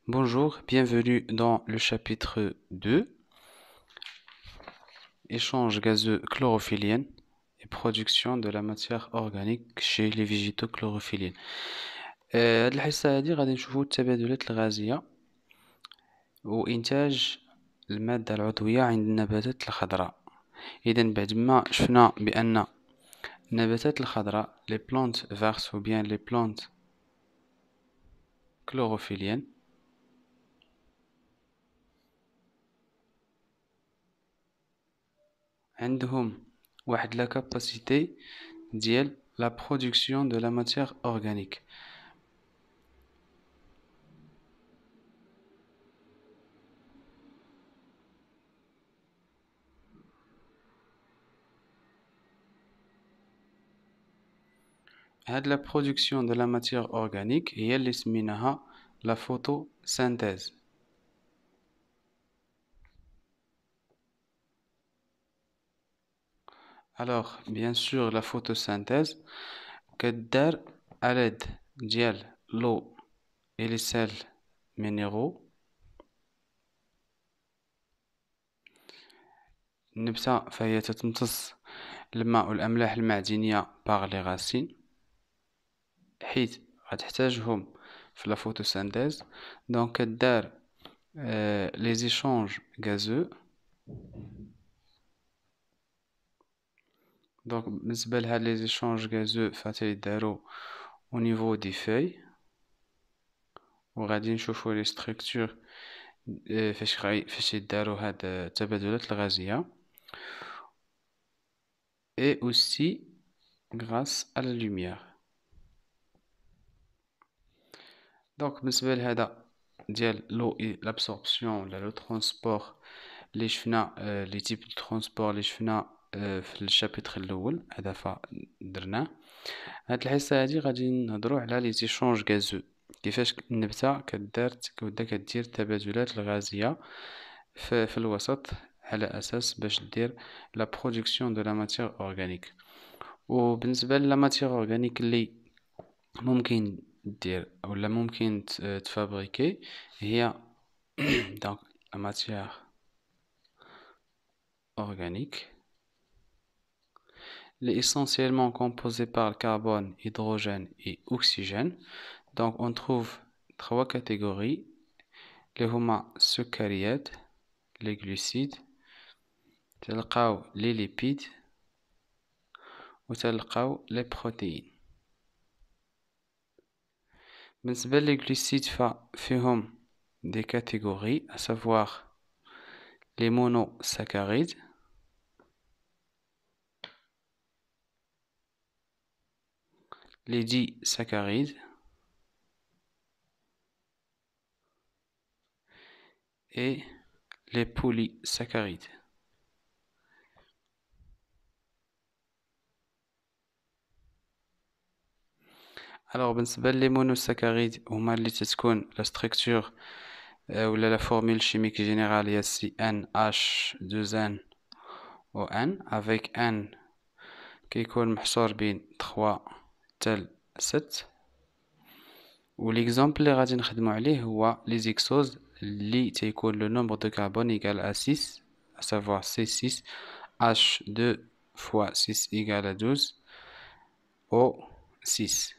Bonjour, bienvenue dans le chapitre 2, échange gazeux chlorophyllienne et production de la matière organique chez les végétaux chlorophylliens. هاد الحصة هادي غادي نشوفو التبادلات الغازية وإنتاج المادة العضوية عند النباتات الخضراء. إذا بعد ما شفنا بأن النباتات الخضراء les plantes vertes ou bien les plantes chlorophylliennes عندهم واحد لا capacité ديال la production de la matière organique. هاد la production de la matière organique هي اللي سميناها la photosynthèse. Alors bien sûr la photosynthèse كدار à l'aide ديال l'eau et les sels minéraux. النبتة فهي تتمتص الماء والأملاح المعدنية par les racines حيث غتحتاجهم في la photosynthèse. donc كدار les échanges gazeux. donc بالنسبة لهاد les échanges gazeux فتيدارو au niveau des feuilles وغادي نشوفو لي structures فاش يدارو هاد التبادلات الغازية et aussi grâce à la lumière. donc بالنسبة لهذا ديال l'eau et l'absorption ولا le transport اللي شفنا لي تيب دو ترونسبور اللي شفنا في الشابتر الاول هذا فدرناه. هاد الحصه هادي غادي نهضروا على لي زيشونج غازو كيفاش النبته كدير التبادلات الغازيه في الوسط على اساس باش دير لا برودكسيون دو لا ماتيير اورغانيك. وبالنسبه لا ماتيير اورغانيك اللي ممكن دير ولا ممكن تفابريكي هي donc la matière organique est essentiellement composée par le carbone, hydrogène et oxygène. Donc on trouve trois catégories: les السكريات, les glucides, les lipides وتلقاو les protéines. بالنسبة les glucides فيهم des catégories, à savoir les monosaccharides, les disaccharides et les polysaccharides. Alors بالنسبة les monosaccharides هما اللي تتكون la structure ولا la formule chimique générale هي CnH2n ON avec N كيكون محصور بين 3 حتى 6. والإكزامبل اللي غادي نخدمو عليه هو les hexoses اللي تيكون le nombre de carbone égal à 6, à savoir C6 H2 fois 6 égale à 12 O6.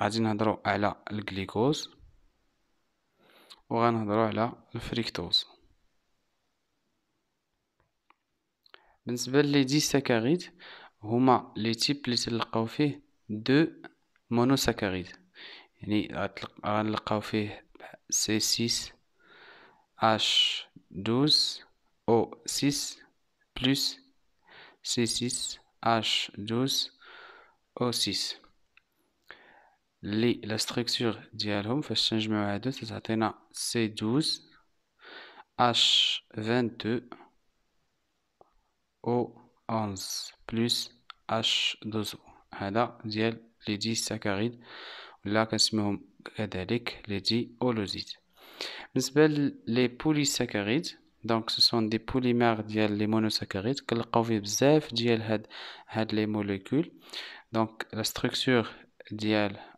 غادي نهضرو على الجليكوز وغنهضرو على الفريكتوز. بالنسبة لي ديساكاريد هما لي تيب اللي تلقاو فيه دو مونوساكاريد، يعني غنلقاو فيه C6 H12 O6 plus C6 H12 O6 اللي لا ستركتور ديالهم فاش تنجمعو هادو تتعطينا C12 H22 O11 plus H12. هذا ديال لي ديساكاريد ولا كنسميوهم كذلك لي ديولوزيد. بالنسبة لي بوليساكاريد دونك سو سون دي بوليمير ديال لي مونوساكاريد كنلقاو فيه بزاف ديال هاد لي موليكول. دونك لا ستركتور ديال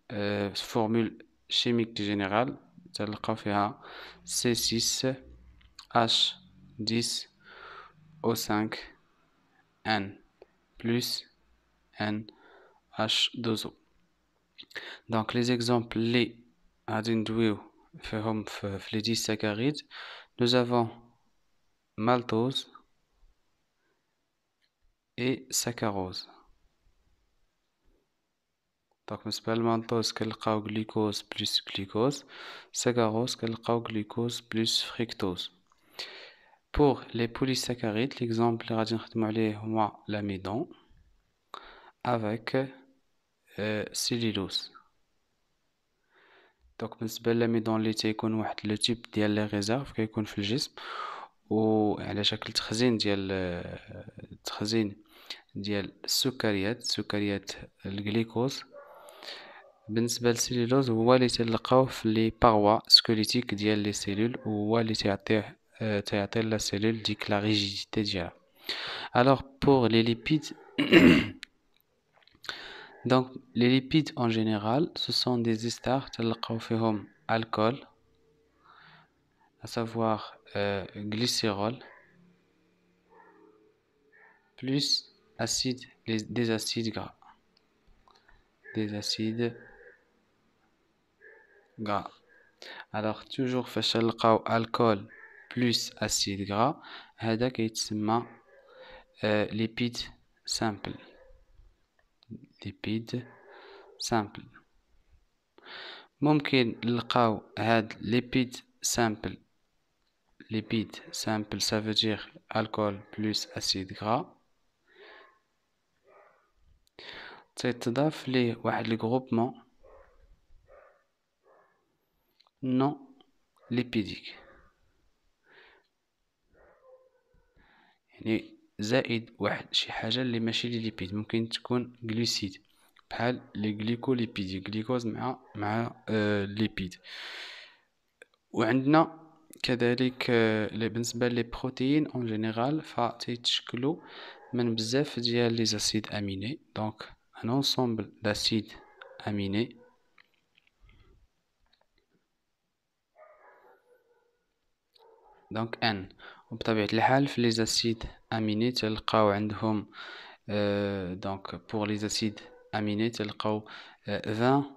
formule chimique générale تلقاو فيها C6H10O5 N plus NH2O. Donc les exemples les غادي ندويو فيهم في les disaccharides. Nous avons maltose et saccharose. Donc بالنسبة للمالتوز كنلقاو glucose plus glucose, saccharose كنلقاو glucose plus fructose. Pour les polysaccharides, l'exemple اللي غادي نخدمو عليه هو l'amidon avec cellulose. دونك بالنسبة للاميدون اللي تيكون واحد لو تيب ديال لي ريزيرف كيكون في الجسم وعلى شكل تخزين ديال السكريات الجليكوز. بالنسبة للسيلولوز هو اللي تلقاوه في لي باروا سكوليتيك ديال لي سيلول وهو اللي تعطي لا سيلول ديك لا ريجيديتي ديالها. Alors pour les lipides donc les lipides en général ce sont des esters تلقاو فيهم alcool à savoir glycérol plus des acides gras. Alors toujours فاش تلقاو alcool plus acide gras هذا كيتسمى lipide simple. ممكن نلقاو هاد lipide simple ça veut dire alcool plus acide gras تضاف ليه واحد الجروبمون non lipidique يعني زائد واحد شي حاجة اللي ماشي لي ليبيد ممكن تكون جلوسيد بحال لي جليكوليبيد جليكوز مع ليبيد. وعندنا كذلك بالنسبة لي بروتيين اون جينيرال فتيتشكلوا من بزاف ديال لي زاسيد اميني دونك ان انسومبل داسيد اميني دونك ان. وبطبيعة الحال في لي زاسيد اميني تلقاو عندهم دونك بور لي زاسيد اميني تلقاو 20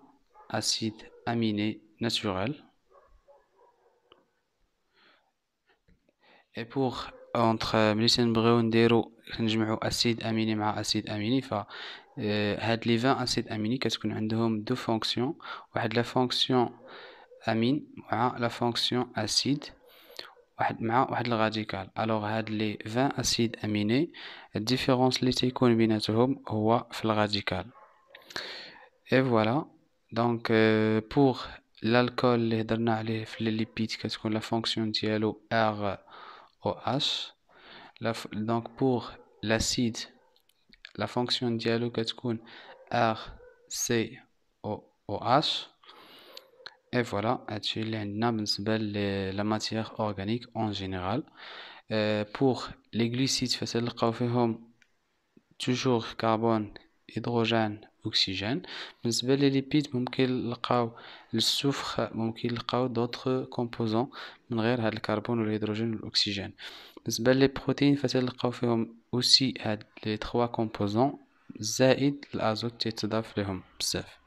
اسيد اميني ناتوريل. اي بور اونتر ملي تنبغيو نجمعو اسيد اميني مع اسيد اميني ف هاد لي 20 اسيد اميني كتكون عندهم دو فونكسيون واحد لا فونكسيون امين مع لا فونكسيون اسيد مع واحد الراديكال. الوغ هاد لي 20 اسيد اميني الديفيرونس اللي تيكون بيناتهم هو في الراديكال. اي فوالا دونك بور الالكول اللي هضرنا عليه في لي ليبيد كتكون لا فونكسيون ديالو ار او اش. دونك بور لاسيد لا فونكسيون ديالو كتكون ار سي او اش. اي فوالا هادشي اللي عندنا بالنسبه لا ماتيير اورغانيك اون جينيرال. بور لي غليسيد فتلقاو فيهم توجور كربون هيدروجين اكسجين. بالنسبه لي ليبيد ممكن نلقاو السوفر ممكن نلقاو دوطر كومبوزون من غير هاد الكربون والهيدروجين والاكسجين. بالنسبه لي بروتين فتلقاو فيهم اوسي هاد لي 3 كومبوزون زائد الازوت تيتضاف لهم بزاف.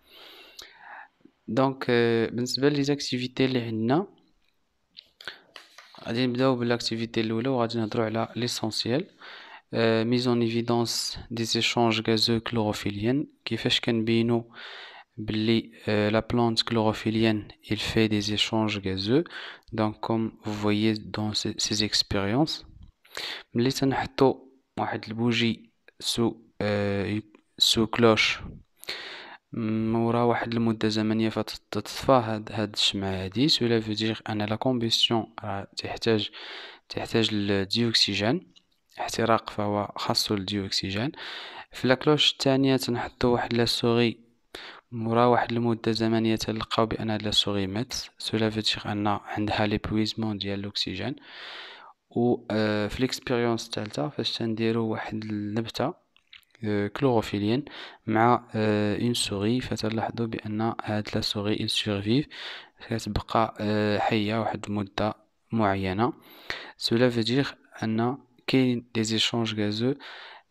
دونك بالنسبه لي زاكتيفيتي اللي عندنا غادي نبداو بالاكتيفيتي الاولى وغادي نهضروا على ليسونسيال mise en évidence des échanges gazeux chlorophylliennes كيفاش كنبينوا بلي la plante chlorophyllienne il fait des échanges gazeux. Donc comme vous voyez dans ces expériences ملي تنحطوا واحد البوجي سو كلوش مورا واحد المده زمنيه فتطفى هاد الشمعة هادي سولا فودير ان لا كومبيسيون تحتاج للديوكسيجين احتراق فهو خاصو الديوكسيجين. في لاكلوش الثانيه تنحطوا واحد لا سوري مورا واحد المده زمنيه تلقاو بان هاد لا سوري مات سولا فودير ان عندها ليبويزمون ديال الاكسجين. و في ليكسبيريونس الثالثه فاش تنديروا واحد النبته كلوروفيلين مع اون سوري فتلاحظوا بان هاد لا سوري il survive كتبقى حية واحد المدة معينة. cela veut dire أن كاين des échanges gazeux.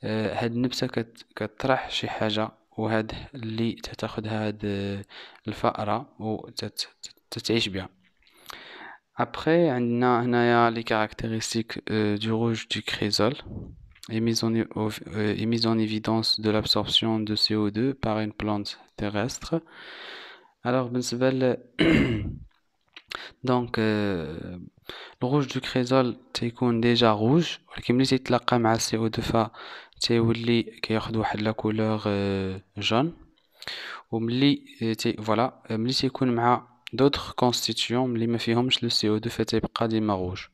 هاد النبتة كتطرح شي حاجة، وهاد اللي تاخدها هاد الفأرة وتتعيش بها. Après عندنا هنايا les caractéristiques du rouge du chrysol est mise en évidence de l'absorption de CO2 par une plante terrestre. Alors بالنسبة donc le rouge du chrysol تيكون déjà rouge، ولكن ملي تيتلاقى مع CO2 تيولي كياخد واحد لا couleur jaune. وملي فوالا ملي تيكون مع d'autres constituants ملي ما فيهمش لو CO2 فتيبقى ديما rouge.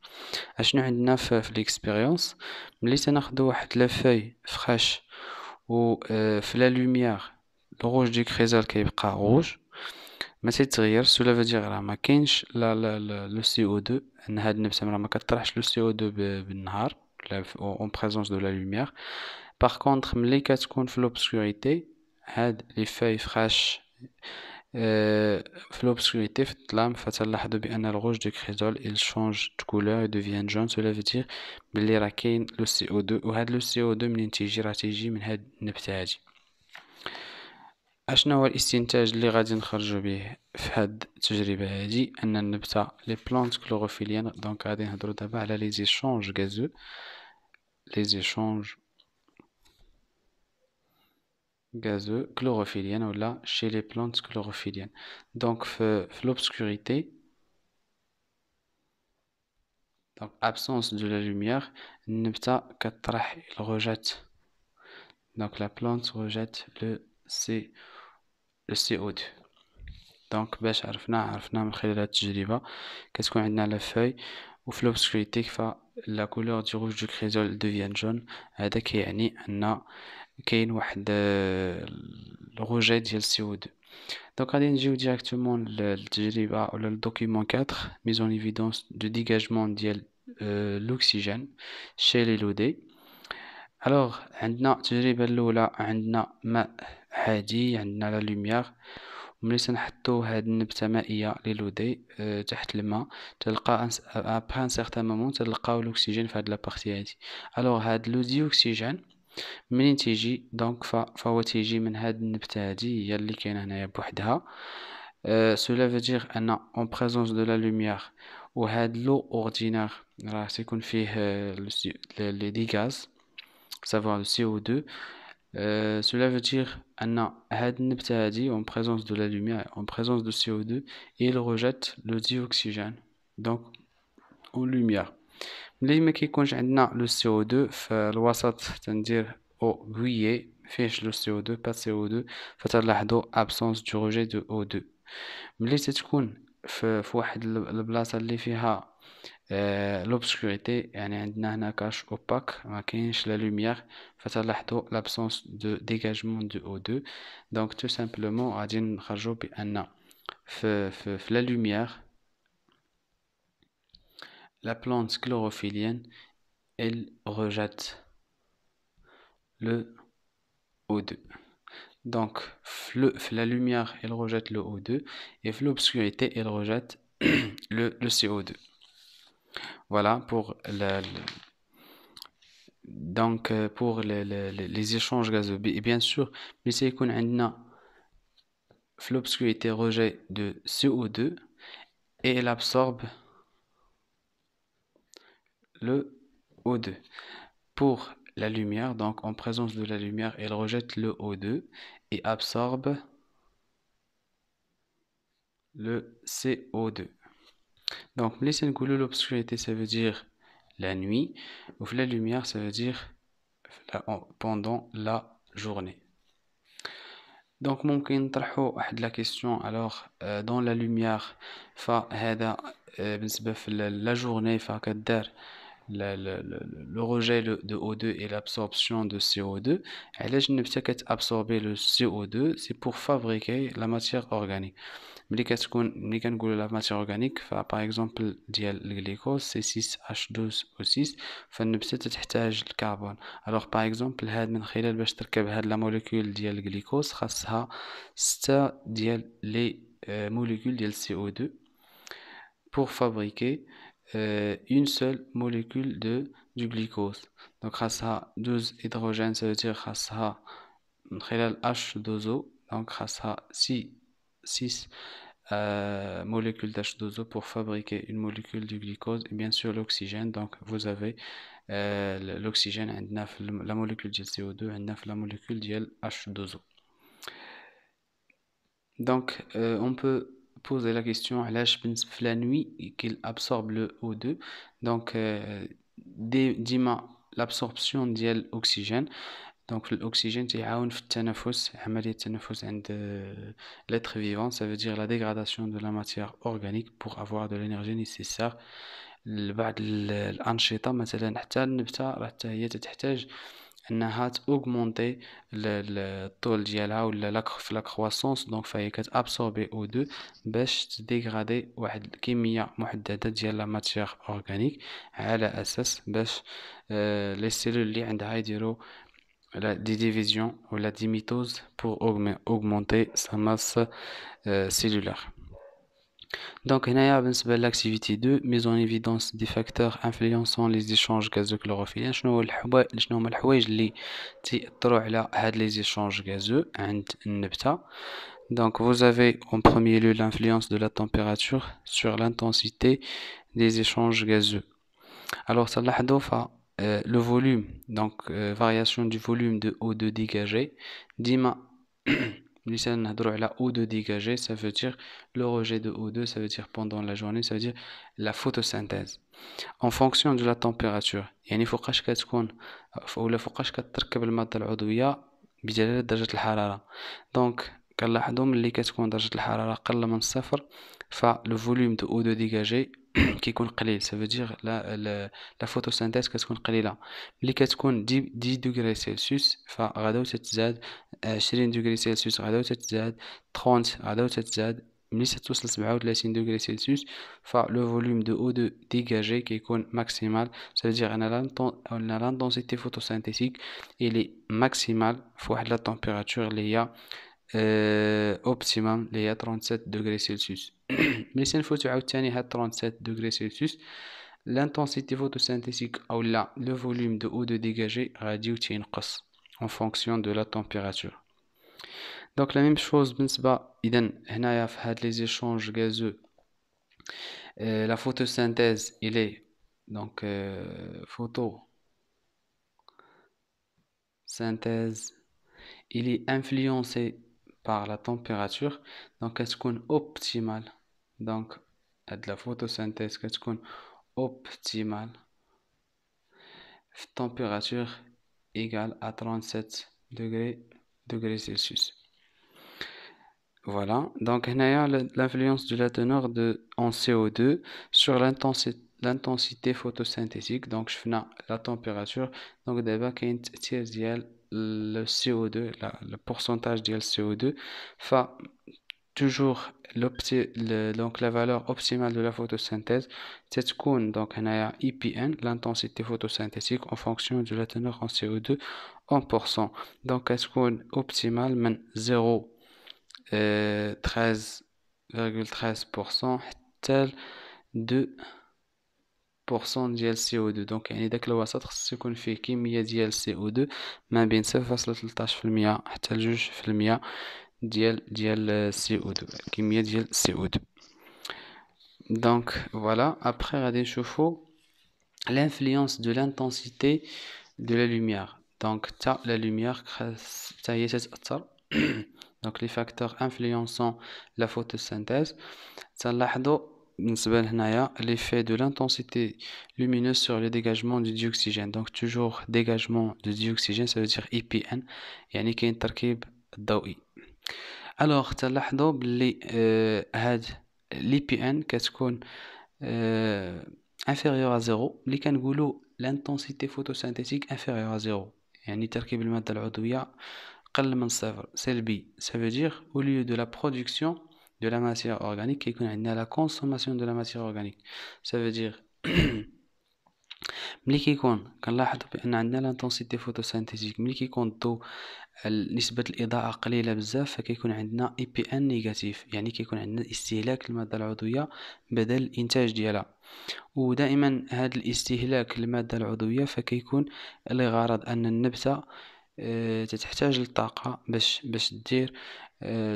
اشنو عندنا في ليكسبيريونس؟ ملي تناخدو واحد لا فeuille fraîche و في لا lumière le rouge du chrysol كيبقى rouge، ما تيتغير. cela veut dire راه ما كاينش لو CO2، ان هاد النبتة راه ما كطرحش لو CO2 بالنهار en présence de la lumière. par contre ملي كتكون في l'obscurité هاد لي فeuilles fraîches في l'obscurité في الظلام فتلاحظوا بأن الغوج دو كريزول il change de couleur et devient jaune. cela veut dire بلي راه كاين لو CO2، وهاد لو CO2 منين تيجي؟ راه تيجي من هاد النبتة هادي. اشنا هو الاستنتاج اللي غادي نخرجوا به في هاد التجربة هادي؟ ان النبتة لي بلانت كلوروفيليان. دونك غادي نهضروا دابا على لي زيشونج غازو، لي زيشونج gazeux chlorophyllienne ou là chez les plantes chlorophylliennes. Donc l'obscurité, donc absence de la lumière, nebta katrah il rejette, donc la plante rejette le CO2. donc باش عرفنا من خلال هاد التجربة كتكون عندنا la feuille وفي l'obscurité la couleur du rouge du chrysol devient jaune. هذا كيعني ان كاين واحد الغجاء ديال CO2. دونك غادي نجيو ديريكتومون للتجربة ولا الدوكيمون 4 mise en évidence de dégagement ديال l'oxygène chez les lodés. alors عندنا التجربة الأولى عندنا ماء عادي، عندنا لا لوميير، وملي تنحطو هاد النبتة مائية لي لودي تحت الماء تلقى après un certain moment تلقاو الأكسجين في هاد لابارتي هادي. alors هاد لو ديوكسيجين منين تيجي؟ دونك فهو تيجي من هاد النبتة هادي هي اللي كاينة هنايا بوحدها. cela veut dire أن en présence de la lumière وهاد لو ordinaire راه تيكون فيه لي دي غاز savoir le CO2. cela veut dire أن هاد النبتة هادي en présence de la lumière en présence de CO2 il rejette le dioxygène donc en lumière. ملي ما كيكونش عندنا لو CO2 في الوسط تندير او بويي فيهش لو CO2 با CO2 فتلاحظوا absence du rejet de O2. ملي تتكون في واحد البلاصة اللي فيها لوبسكوريتي يعني عندنا هنا كاش اوباك ما كاينش لا لوميير فتلاحظوا l'absence de dégagement de O2. donc tout simplement غادي نخرجوا بان في la lumière la plante chlorophyllienne elle rejette le O2. donc la lumière elle rejette le O2 et l'obscurité elle rejette le CO2. voilà pour donc pour les échanges gazeux. et bien sûr mais c'est qu'on a l'obscurité rejet de CO2 et elle absorbe le O2. pour la lumière, donc en présence de la lumière, elle rejette le O2 et absorbe le CO2. donc laissez l'obscurité ça veut dire la nuit, ou la lumière ça veut dire pendant la journée. donc ممكن نطرحوا واحد la question. alors dans la lumière فهذا بالنسبة في la journée فكدار le rejet de O2 et l'absorption de CO2. علاش النبتة كتابسوربي le CO2؟ c'est pour fabriquer la matière organique. ملي كنقولوا لا ماتير اورغانيك par exemple ديال الجليكوز سي 6H12O6 فالنبتة تحتاج الكربون. alors par exemple هاد من خلال باش تركب هاد لا موليكول ديال الجليكوز خاصها 6 ديال لي موليكول ديال CO2 pour fabriquer une seule molécule du glucose. Donc خاصها 12 hydrogènes, ça veut dire خاصها من خلال H2O, donc خاصها 6 molécules d'H2O pour fabriquer une molécule du glucose et bien sûr l'oxygène. Donc vous avez l'oxygène عندنا في la molécule ديال CO2 عندنا في la molécule ديال H2O. Donc on peut poser la question علاش بالنسبة في la nuit qu'il absorbe le O2. Donc ديما l'absorption ديال الأكسجين. Donc l'oxygène تيعاون في التنفس عملية التنفس عند l'être vivant, ça veut dire la dégradation de la matière organique pour avoir de l'énergie nécessaire لبعض الأنشطة. مثلا حتى النبتة راه حتى هي تحتاج انها تاوغمونتي الطول ديالها ولا في لا كرواسونس. دونك فهي كتابسوربي O2 باش تديغرادي واحد الكميه محدده ديال لا ماتيير اورغانيك على اساس باش لي سيلول اللي عندها يديروا des divisions ou la dimitose pour augmenter sa masse cellulaire. Donc, بالنسبة l'activité 2, mise en évidence des facteurs influençant les échanges gazeux chlorophylliens. شنو هما الحوايج اللي تيأثروا على هاد les échanges gazeux عند النبتة. Donc, vous avez en premier lieu l'influence de la température sur l'intensité des échanges gazeux. Alors, ça le volume, donc variation du volume de O2 dégagé. Dima, O2 dégagé, ça veut dire le rejet de O2, ça veut dire pendant la journée, ça veut dire la photosynthèse. En fonction de la température, يعني فوقاش كتكون ولا فوقاش كتركب المادة العضوية بدلالة درجة الحرارة. دونك كنلاحظوا ملي كتكون درجة الحرارة أقل من الصفر فلو فوليوم دو O2 dégagé كيكون قليل. ça veut dire la photosynthèse كتكون قليلة. ملي كتكون 10 دوغري سلسيوس فغاداو تتزاد 20 دوغري سلسيوس غاداو تتزاد 30 غاداو تتزاد. ملي توصل 37 دوغري سلسيوس فلو فوليوم دو O2 dégagé كيكون ماكسيمال. ça veut dire ان l'intensité photosynthetique il est maximale فواحد la température اللي هي اوبتيمم اللي هي 37 دوغري سلسيوس. ملي تنفوتو عاوتاني هاد 37 دوغري سلسيوس l'intensité photosynthetique او لا le volume de O2 dégagé غادي تينقص en fonction de la température. Donc la même chose بالنسبة إذن هنايا في هاد les échanges gazeux la photosynthèse il est donc photosynthèse il est influencé par la température. Donc كتكون optimale. donc هاد la photosynthèse كتكون optimale في température égale à 37 degrés Celsius. Voilà, donc هنايا l'influence de la teneur en CO2 sur l'intensité photosynthétique. donc شفنا la température. donc دابا كاين التأثير ديال le CO2 le pourcentage ديال CO2 ف toujours donc la valeur optimale de la photosynthèse تتكون donc هنايا EPN l'intensité photosynthétique en fonction de la teneur en CO2 en pourcent. donc كتكون optimale من 13,13% حتى 2% ديال CO2. donc يعني داك الوسط خص يكون فيه كمية ديال CO2 ما بين 0.13% حتى 2% ديال CO2 كمية ديال CO2. donc voilà. après غادي نشوفو l'influence de l'intensité de la lumière. donc la lumière حتى هي تتأثر. donc les facteurs influençant la photosynthèse تنلاحظوا بالنسبة لهنايا l'effet de l'intensité lumineuse sur le dégagement du dioxygène. donc toujours dégagement de dioxygène ça veut dire EPN يعني كاين التركيب الضوئي. alors تلاحظوا بلي هاد l'EPN كتكون inférieur à 0 ملي كنقولوا l'intensité photosynthétique inférieure à 0 يعني تركيب المادة العضوية قل من صفر سلبي. ça veut dire au lieu de la production de la matière organique كيكون عندنا la consommation de la matière organique. ça veut dire ملي كيكون كنلاحظوا بان عندنا لانتونسيتي فوتوسينثيتيك ملي كيكون الضوء نسبة الإضاءة قليلة بزاف فكيكون عندنا اي بي ان نيجاتيف، يعني كيكون عندنا استهلاك المادة العضوية بدل الإنتاج ديالها. ودائما هذا الاستهلاك للمادة العضوية فكيكون لغرض أن النبتة تحتاج للطاقة باش دير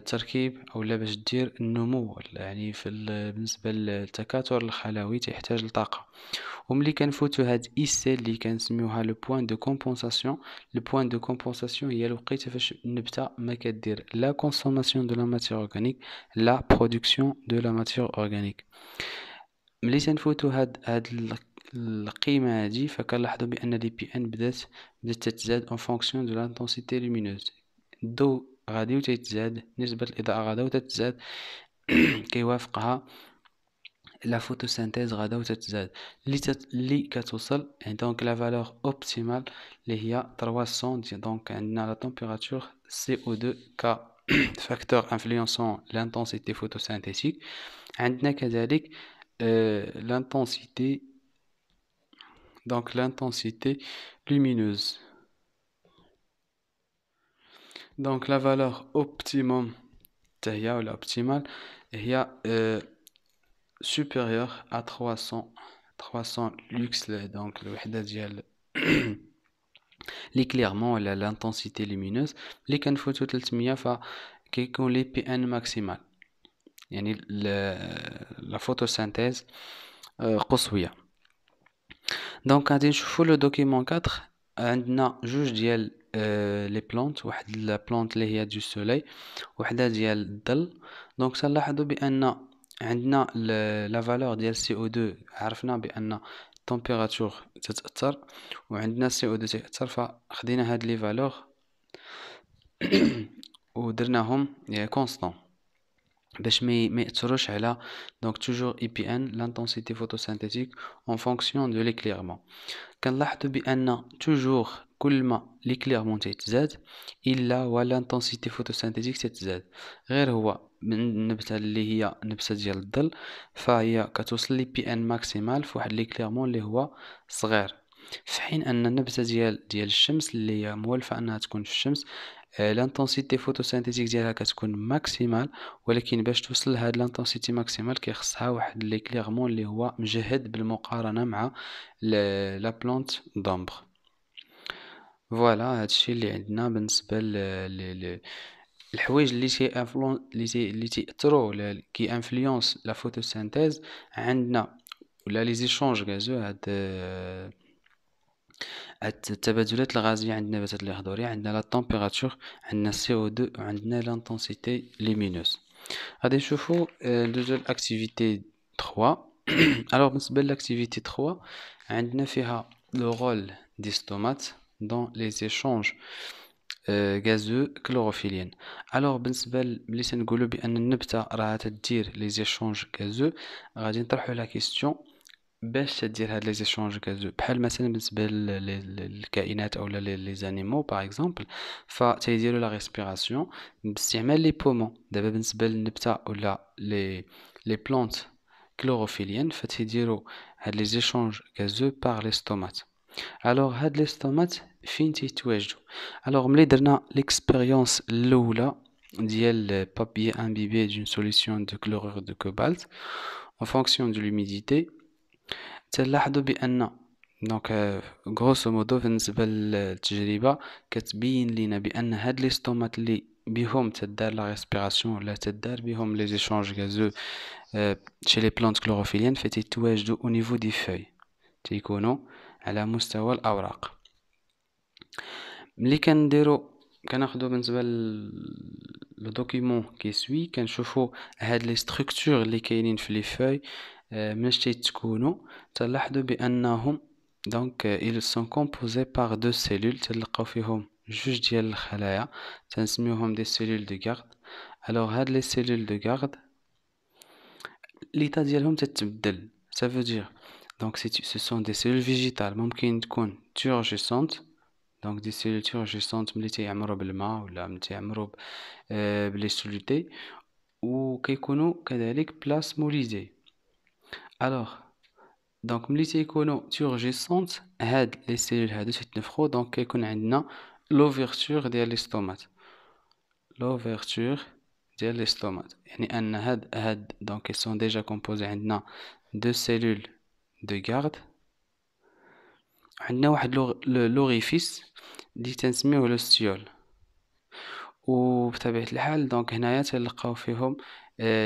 تركيب أو لا باش دير النمو، يعني بالنسبة للتكاثر الخلوي تحتاج لطاقة. وملي كنفوتو هاد اي سي اللي كنسميوها لو بوين دو كومبونساسيون، لو بوين دو كومبونساسيون هي الوقيته فاش النبته ما كدير لا كونسوماسيون دو لا ماتير اورغانيك لا برودكسيون دو لا ماتير اورغانيك. ملي تنفوتو هاد القيمه هادي فكنلاحظوا بان لي بي ان بدات تتزاد اون فونكسيون دو لانتونسيتي لومينوز. الضوء غادي وتتزاد، نسبه الاضاءه غادا وتتزاد كيوافقها لا فوتوسينثيز غادا وتتزاد اللي كتوصل يعني دونك لا فالور اوبتيمال اللي هي 300. دونك عندنا لا تمبيراتور CO2 ك فاكتور انفلونسون لانتونسيتي فوتوسينثيتيك. عندنا كذلك l'intensité, donc l'intensité lumineuse. Donc la valeur optimum تاعها ولا optimale هي supérieure à 300 lux. Donc الوحدة ديال l'éclairement ولا l'intensité lumineuse اللي كنفوتو 300 فكيكون لي بي ان ماكسيمال، يعني لا فوتوسينثيز قصوية. دونك غادي نشوفو لو دوكيمون 4. عندنا جوج ديال لي بلونت، واحد لا بلونت اللي هي دو سولي وحده ديال الظل. دونك تنلاحظوا بان عندنا لا فالور ديال CO2 عرفنا بان التمبيراتور تتاثر وعندنا CO2 تاثر، فخدينا هاد لي فالور ودرناهم كونستون باش ما ياثروش على دونك توجور اي بي ان لانتونسيتي فوتوسينثيتيك اون فونكسيون دو ليكليرمون. كنلاحظوا بان توجور كل ما ليكليرمون تيتزاد الا ولا لانتونسيتي فوتوسينثيتيك تتزاد، غير هو من النبته اللي هي نبته ديال الظل فهي كتوصل لي بي ان ماكسيمال فواحد ليكليرمون اللي هو صغير، في حين ان النبته ديال الشمس اللي هي مولفه انها تكون في الشمس لانتونسيتي فوتوسينثيتيك ديالها كتكون ماكسيمال، ولكن باش توصل لهاد لانتونسيتي ماكسيمال كيخصها واحد ليكليرمون اللي هو مجهد بالمقارنه مع لا بلونت دومبر. فوالا هادشي اللي عندنا بالنسبه الحوايج اللي تيأثروا ولا كي انفلونس لا فوتوسينثيز عندنا ولا لي زيشونج غازو. هاد التبادلات الغازية عند النباتات الحضورية عندنا لا تمبيراتور، عندنا CO2 وعندنا لانتونسيتي لومينوز. غادي نشوفو ندوزو لاكتيفيتي 3. الوغ بالنسبة لاكتيفيتي 3 عندنا فيها لو رول دي ستومات دون لي زيشونج غازو كلوروفيليان. الوغ بالنسبة ملي تنقولو بأن النبتة راها تدير لي زيشونج غازو غادي نطرحو لا كيستيون باش تدير هاد لي زيشونج غازو، بحال مثلا بالنسبه للكائنات او لي زانيمو باغ اكزومبل فتيديروا لا ريسبيراسيون باستعمال لي بومون. دابا بالنسبه للنبته ولا لي بلونت كلوروفيليان فتيديروا هاد لي زيشونج غازو باغ لي ستومات. الوغ هاد لي ستومات فين تيتواجدوا؟ الوغ ملي درنا ليكسبيريونس الاولى ديال بابي امبيبي دون سوليسيون دو كلورور دو كوبالت en fonction de l'humidité تلاحظوا بان دونك غروسو مودو بالنسبه للتجربه كتبين لينا بان هاد لي ستومات اللي بهم تدار لا ريسبيراسيون ولا تدار بهم لي زيشونج غازو شي لي بلانت كلوروفيليان فتيتواجدوا او نيفو دي فوي، تيكونوا على مستوى الاوراق. ملي كناخدو بالنسبه لو دوكيمون كي سوي كنشوفوا هاد لي ستركتور اللي كاينين في لي فوي مناش تيتكونوا. تلاحظوا بانهم دونك ils sont composés par deux cellules تلقاو فيهم جوج ديال الخلايا تنسميوهم دي سيلول دو غارد. الوغ هاد لي سيلول دو غارد ليتا ديالهم تتبدل، ça veut dire donc ce sont des cellules végétales ممكن تكون turgescentes. دونك دي سيلول turgescentes ملي تيعمروا بالماء ولا ملي تيعمروا بلي سوليتي، وكيكونوا كذلك بلاسموليزي. الوغ دونك ملي تيكونوا تورجيسونت هاد لي سيلول هادو تيتنفخوا دونك كيكون عندنا لوفيرتور ديال لي ستومات لوفيرتور ديال لي ستومات يعني ان هاد دونك ils sont déjà composés عندنا دو سيلول دو غارد عندنا واحد لوريفيس اللي تنسميوه لو ستيول وبطبيعة الحال دونك هنايا تلقاو فيهم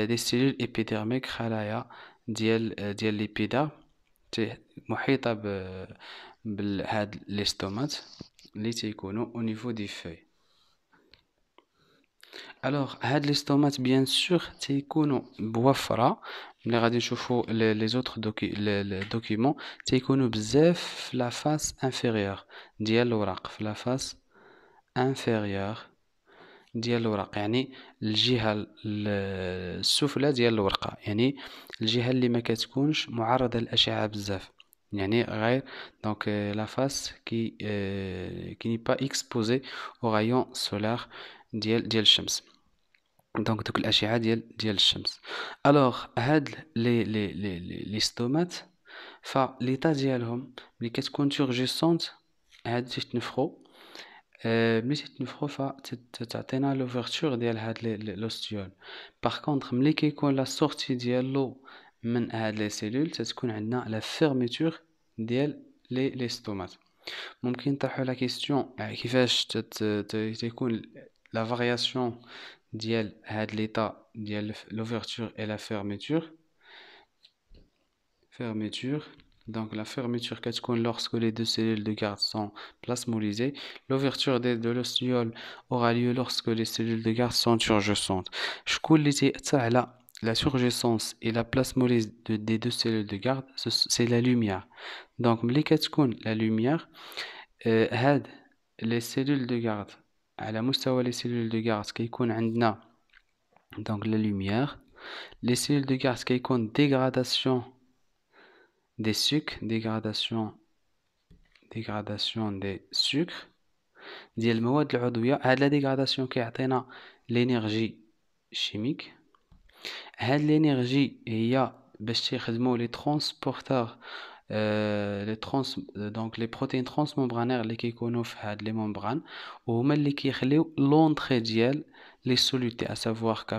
دي سيلول ايبيديرميك خلايا ديال ليبيديرم محيطة بهاد لي ستومات اللي تيكونوا او نيفو دي فوي. الوغ هاد لي ستومات بيان سور تيكونوا بوفرة ملي غادي نشوفوا لي زوطخ دوكيومون تيكونوا بزاف في لا فاس انفيريور ديال الوراق في لا فاس انفيريور ديال الوراق يعني الجهة السفلى ديال الورقة يعني الجهة اللي ما كتكونش معرضة للأشعة بزاف يعني غير دونك لا فاس كي ني با اكسبوزي او رايون سولار ديال الشمس دونك دوك الأشعة ديال الشمس. الوغ هاد لي ستومات فليطا ديالهم ملي كتكون تورجيسونت هاد تيتنفخو ملي تيتنفخو فتعطينا لوفرتور ديال هاد لوستيول. باغ كونطخ ملي كيكون لا سورتي ديال لو من هاد لي سيلول تتكون عندنا لا فيرميتور ديال لي ستومات. ممكن نطرحو لا كيسيون كيفاش تيكون لا فارياسيون ديال هاد ليطا ديال l'ouverture et la fermeture. Donc la fermeture كتكون lorsque les deux cellules de garde sont plasmolysées. L'ouverture de l'ostiole aura lieu lorsque les cellules de garde sont turgescentes. شكون اللي تيأثر على la turgescence et la plasmolyse des deux cellules de garde c'est la lumière. Donc ملي كتكون la lumière هاد les cellules de garde على مستوى les cellules de garde كيكون عندنا donc la lumière. Les cellules de garde كيكون dégradation des sucres dégradation des sucres ديال المواد العضوية. هاد لا dégradation كيعطينا l'énergie chimique. هاد l'énergie هي باش تيخدموا les transporteurs donc les protéines transmembranaires اللي كيكونوا في هاد لي ممبران وهما اللي كيخليو لونطري ديال les solutés à savoir K+,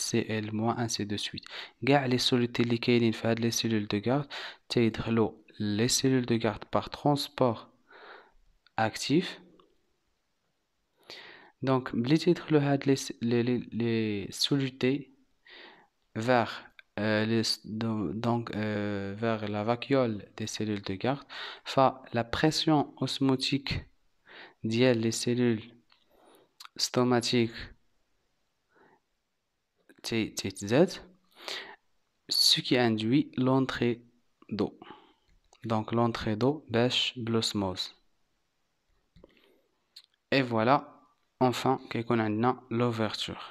Cl-, ainsi de suite. كاع les solutés اللي كاينين في هاد les cellules de garde تيدخلوا les cellules de garde par transport actif. donc ملي تيدخلوا هاد les solutés vers vers la vacuole des cellules de garde la pression osmotique ديال les cellules stomatiques تزاد ce qui induit l'entrée d'eau. donc l'entrée d'eau باش بلوسموز. et voilà enfin كيكون عندنا l'ouverture.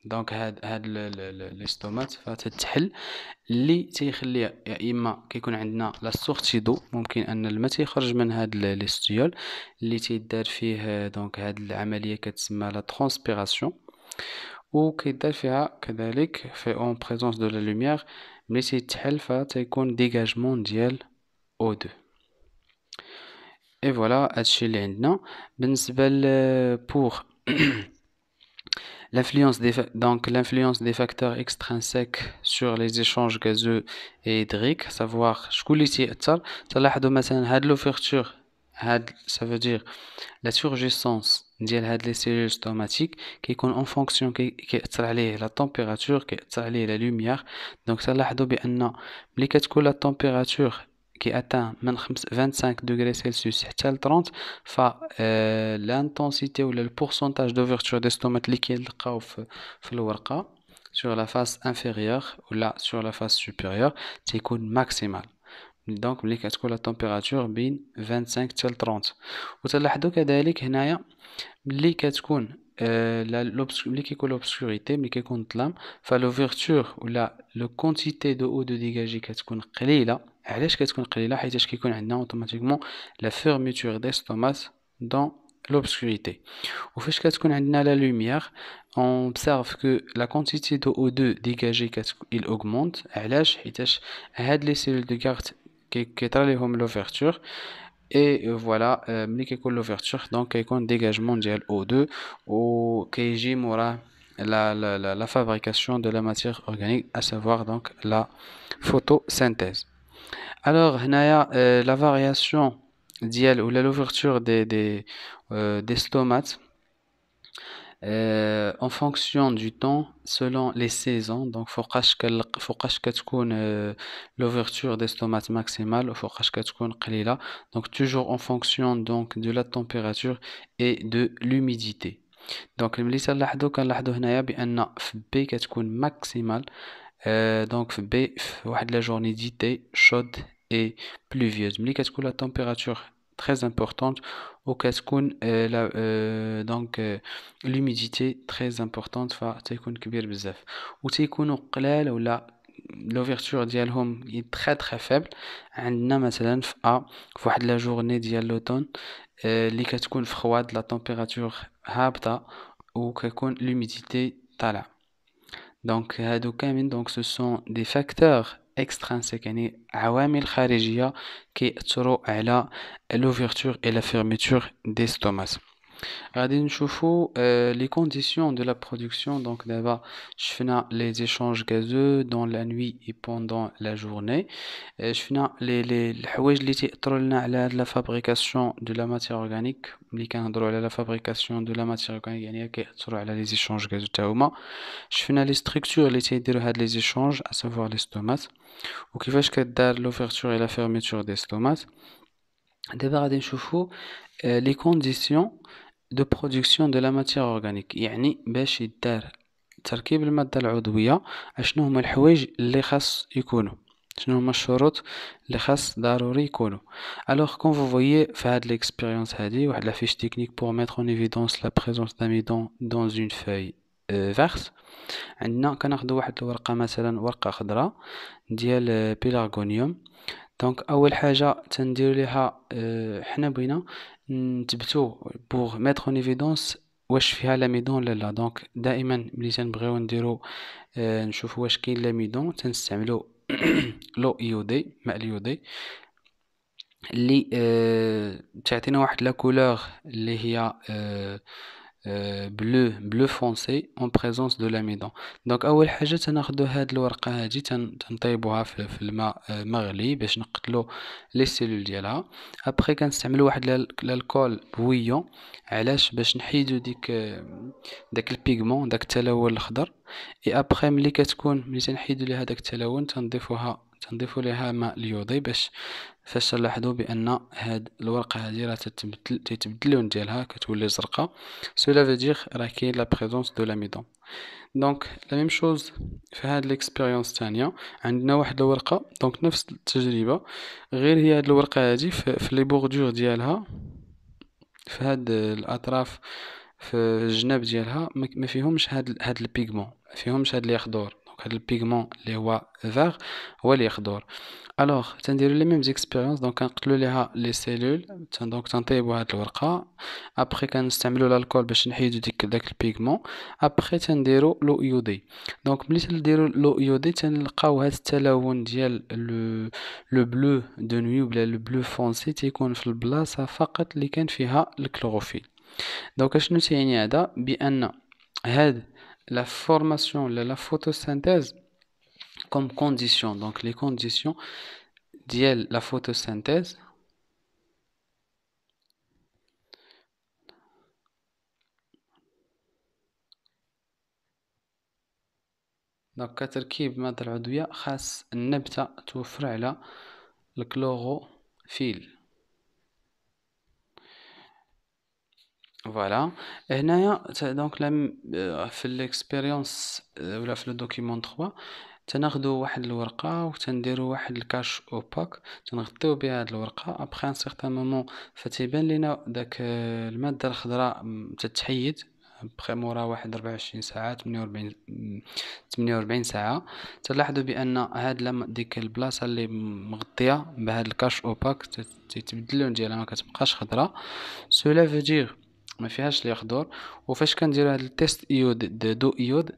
دونك هاد لي ستومات فتتحل اللي تيخليها يا اما كيكون عندنا لا سورتي دو ممكن ان الماء تيخرج من هاد لي ستيول اللي تيدار فيه دونك هاد العمليه كتسمى لا ترانسبيراسيون وكيدار فيها كذلك في اون بريزونس دو لا لوميير ملي تيتحل فتيكون ديغاجمون ديال O2. et voilà هادشي اللي عندنا بالنسبه pour l'influence des facteurs extrinsèques sur les échanges gazeux et hydriques, savoir شكون اللي تيأثر. تلاحظوا مثلا هاد l'ouverture هاد ça veut dire la turgescence ديال هاد les cellules stomatiques كيكون en fonction كيأثر عليه la température كيأثر عليه la lumière. donc تلاحظوا بأن ملي كتكون la température qui atteint من 25 degrés Celsius حتى ل 30 l'intensité ou le pourcentage d'ouverture des stomates اللي كيلقاو في الورقة sur la face inférieure ou là sur la face supérieure تيكون maximal. donc ملي كتكون la température بين 25 حتى ل 30. وتلاحظوا كذلك هنايا ملي كتكون ملي كيكون l'obscurité ملي كيكون الظلام فالouverture ولا لو quantité de eau de dégagée كتكون قليلة. علاش كتكون قليله؟ حيتاش كيكون عندنا اوتوماتيكمون لا فيرميتور دي ستومات دون l'obscurité. وفاش كتكون عندنا la lumière, on observe que la quantité de O2 dégagée il augmente. علاش؟ حيتاش هاد les cellules de Gard كيطرى ليهم l'ouverture et voilà ملي كيكون l'ouverture donc كيكون dégagement ديال O2 وكيجي موراه la fabrication de la matière organique, à savoir donc la photosynthèse. Alors هنايا la variation ديال ou l'ouverture des stomates en fonction du temps selon les saisons. Donc فوقاش كتكون l'ouverture des stomates maximale وفوقاش كتكون قليلة. Donc toujours en fonction donc de la température et de l'humidité. دونك ملي كنلاحظوا هنايا بان في بي كتكون ماكسيمال. دونك في بي في واحد لا جورني ديتي شود اي بلوفيوز ملي كتكون لا تمبيراتور très importante وكتكون دونك l'humidité très importante فتيكون كبير بزاف وتيكونوا قلال ولا l'ouverture ديالهم très très faible. عندنا مثلا في في واحد لا جورني ديال لوطون اللي كتكون في خواد لا تمبيراتور هابطه وكيكون l'humidité طالعه. دونك هادو كاملين دونك سو سون دي فاكتور اكسترانسيك يعني عوامل خارجيه كيأثروا على l'ouverture et la fermeture des stomates. غادي نشوفوا les conditions de la production. Donc d'abord شفنا les échanges gazeux dans la nuit et pendant la journée. شفنا les الحوايج اللي تيأثروا لنا على la fabrication de la matière organique. ملي كنهضروا على la fabrication de la matière organique يعني كيأثروا على les échanges gazeux تا هما. شفنا les structures اللي تيديروا هاد les échanges, à savoir les stomates, وكيفاش كدار l'ouverture et la fermeture des stomates. دابا غادي نشوفوا les conditions de production de la matière organique. يعني باش يدار تركيب المادة العضوية اشنو هما الحوايج اللي خاص يكونوا, شنو هما الشروط اللي خاص ضروري يكونوا. alors quand vous voyez في هاد l'expérience هادي واحد la fiche technique pour mettre en évidence la présence d'amidon dans une feuille verte. عندنا كناخدو واحد الورقة مثلا ورقة خضراء ديال بيلاغونيوم. دونك اول حاجه تنديروا ليها حنا بغينا نثبتوا بوغ ميتر اون ايفيدونس واش فيها لاميدون ولا لا. دونك دائما ملي تنبغيو نديروا نشوفوا واش كاين لاميدون تنستعملوا لو ايودي, ماء اليودي اللي تعطينا واحد لا كولور اللي هي bleu foncé en présence de l'amidon. دونك اول حاجه تناخذوا هاد الورقه هادي تنطيبوها في الماء مغلي باش نقتلوا لي سيلول ديالها. ابري كنستعملوا واحد الكول بويون. علاش؟ باش نحيدوا داك البيغمون داك التلون الاخضر. اي ابري ملي تنحيدوا ليها داك التلون تنضيفوا ليها ماء اليودي باش فاش نلاحظوا بان هاد الورقه هذه راه تتبدل اللون ديالها كتولي زرقاء. cela veut dire راه كاين لا بريزونس دو لاميدون. دونك لا ميم شوز في هاد ليكسبيريونس الثانيه عندنا واحد الورقه دونك نفس التجربه غير هي هاد الورقه هذه في لي بوردور ديالها في هاد الاطراف في الجناب ديالها ما فيهمش هاد البيغمون, ما فيهمش هاد اليخضر. دونك هاد البيغمون اللي هو فيغ هو اليخضر. الوغ تنديروا لي ميم زيكسبيريونس. دونك كنقتلوا ليها لي سيلول دونك تنطيبوا هاد الورقه. ابري كنستعملوا الكول باش نحيدوا داك البيغمون. ابري تنديروا لو يودي. دونك ملي تنديروا لو يودي تنلقاو هاد التلون ديال لو بلو دو نوي ولا لو بلو فونسي تيكون في البلاصه فقط اللي كان فيها الكلوروفيل. دونك شنو تيعني هذا؟ بان هاد لا فورماسيون ولا لا فوتوسينثيز comme condition. Donc les conditions ديال la photosynthèse دونك كتركيب المادة العضوية خاص النبتة توفر على الكلوروفيل. فوالا هنايا دونك في الاكسبيريونس ولا في الدوكيمون 3 تناخدو واحد الورقه وتنديرو واحد الكاش اوباك تنغطيو بها هاد الورقه. ابخي ان سيغتان مومون فتيبان لينا داك الماده الخضراء تتحيد بخي مورا واحد 24 ساعه 48 ساعه. تلاحظوا بان هاد ديك البلاصه اللي مغطيه بهاد الكاش اوباك تتبدل اللون ديالها ما كتبقاش خضراء. سولا فو دير ما فيهاش لي خضور. وفاش كنديرو هاد التيست ايود دو ايود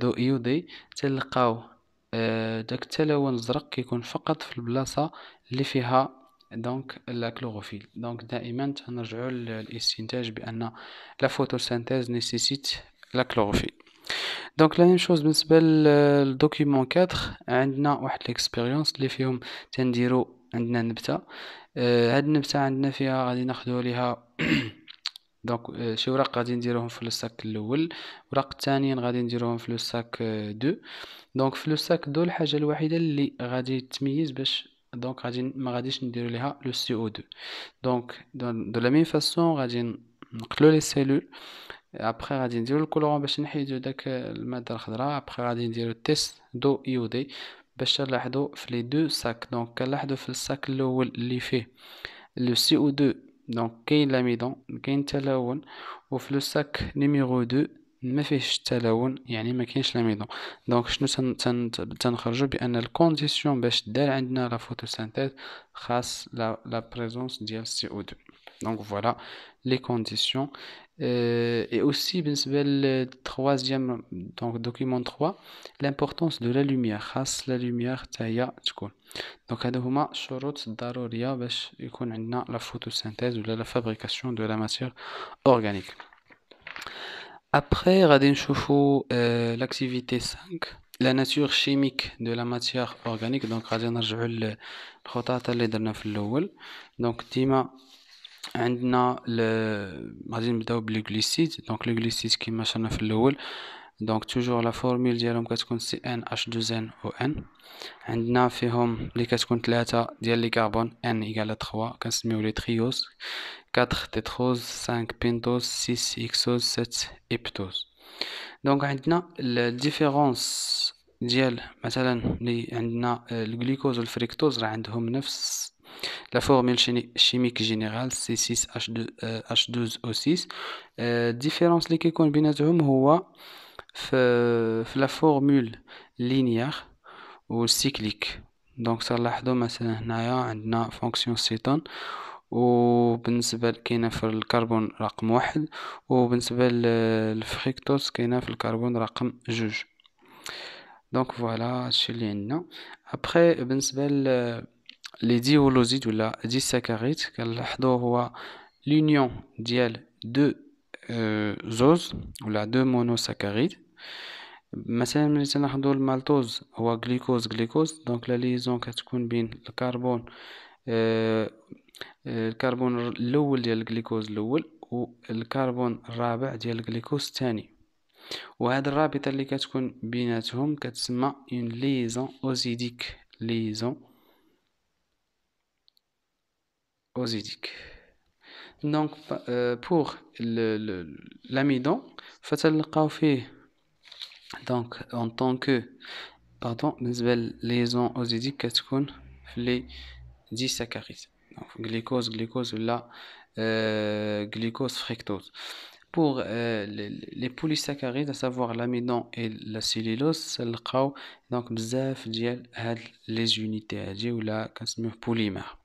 دو ايودي تلقاو داك التلون الزرق كيكون فقط في البلاصة اللي فيها دونك لا كلوروفيل. دونك دائما تنرجعو للاستنتاج بان لا فوتوسينثيز نيسيسيت لا كلوروفيل. دونك لا ميم شوز بالنسبة للدوكيمون 4 عندنا واحد ليكسبيريونس اللي فيهم تنديرو عندنا نبتة. هاد النبتة عندنا فيها غادي ناخدو ليها دونك شي وراق غادي نديروهم في الساك الاول، وراق الثانيين غادي نديروهم في الساك دو. دونك في الساك دو الحاجه الوحيده اللي غادي تميز باش دونك ما غاديش نديرو ليها لو سي او 2. دونك دو لا ميم فاسون غادي نقتلو لي سيلول. ابخي غادي نديرو الكولورون باش نحيدو داك الماده الخضراء. ابخي غادي نديرو تيست دو ايودي باش تلاحظوا في لي دو ساك. دونك كنلاحظوا في الساك الاول اللي فيه لو سي او 2 دونك كاين لاميدون كاين تلون، وفي لو ساك نيميرو 2 ما فيهش التلون يعني ما كاينش لاميدون. دونك شنو تنخرجوا بان الكونديسيون باش دار عندنا لا فوتوسينثيز خاص لا بريزونس ديال سي او 2. دونك فوالا لي كونديسيون. et aussi بالنسبه للتروازيام دونك دوكيمون 3 l'importance de la lumière خاص لا lumière حتى هي تكون. دونك هادو هما الشروط الضروريه باش يكون عندنا لا فوتوسينثيز ولا لا فابريكاسيون دو لا ماتيير اورغانيك. Après, غادي نشوفو l'activité 5 la nature chimique de la matière organique. donc غادي نرجعو للخطوات اللي درنا في الاول. دونك ديما عندنا غادي نبداو بالغليسيد. دونك الغليسيد كيما شرنا في الاول دونك توجور لا فورمول ديالهم كتكون CnH2nOn. عندنا فيهم اللي كتكون 3 ديال لي كربون N = 3 كنسميو لي تريوز، 4 تيتروز، 5 بينتوز، 6 هيكسوز، 7 هيبتوز. دونك عندنا الديفيرونس ديال مثلا اللي عندنا الجلوكوز والفريكتوز راه عندهم نفس لا فورمول شيميك جينيرال C6H12O6. الديفيرونس اللي كيكون بيناتهم هو في لا فورمول لينيير والسيكليك. دونك تلاحظوا مثلا هنايا عندنا فونكسيون سيتون، وبالنسبه كاينه في الكربون رقم 1، وبالنسبه للفريكتوز كاينه في الكربون رقم 2. دونك فوالا هادشي اللي عندنا. ابري بالنسبه لي ديولوزيد ولا ديساكاريد كنلاحظوا هو لونيون ديال دو زوز ولا دو مونوساكاريد. مثلا ملي تناخدو المالتوز هو غليكوز. دونك لا ليزون كتكون بين الكربون الكربون الاول ديال الجليكوز الاول والكربون الرابع ديال الجليكوز الثاني، وهاد الرابطه اللي كتكون بيناتهم كتسمى اون ليزون اوزيديك. دونك بور l'amidon فتلقاو فيه دونك en tant que بالنسبة لليزون اوزيديك كتكون في لي ديساكاريد. دونك غليكوز ولا غليكوز فريكتوز. pour les polysaccharides à savoir l'amidon et la cellulose تلقاو دونك بزاف ديال هاد لي زونيتي هادي ولا كنسميوه بوليمر.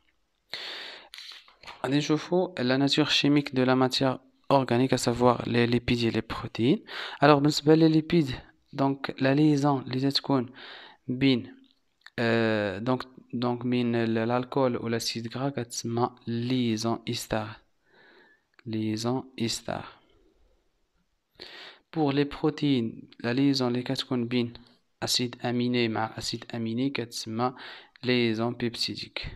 غادي نشوفو la nature chimique de la matière organique à savoir les lipides et les protéines. alors بالنسبة لي lipides دونك لا ليزون اللي تتكون بين دونك بين الالكول والاسيد غرا كتسمى ليزون إستار. pour les protéines la liaison اللي كتكون بين اسيد اميني مع اسيد اميني كتسمى ليزون بيبتيديك.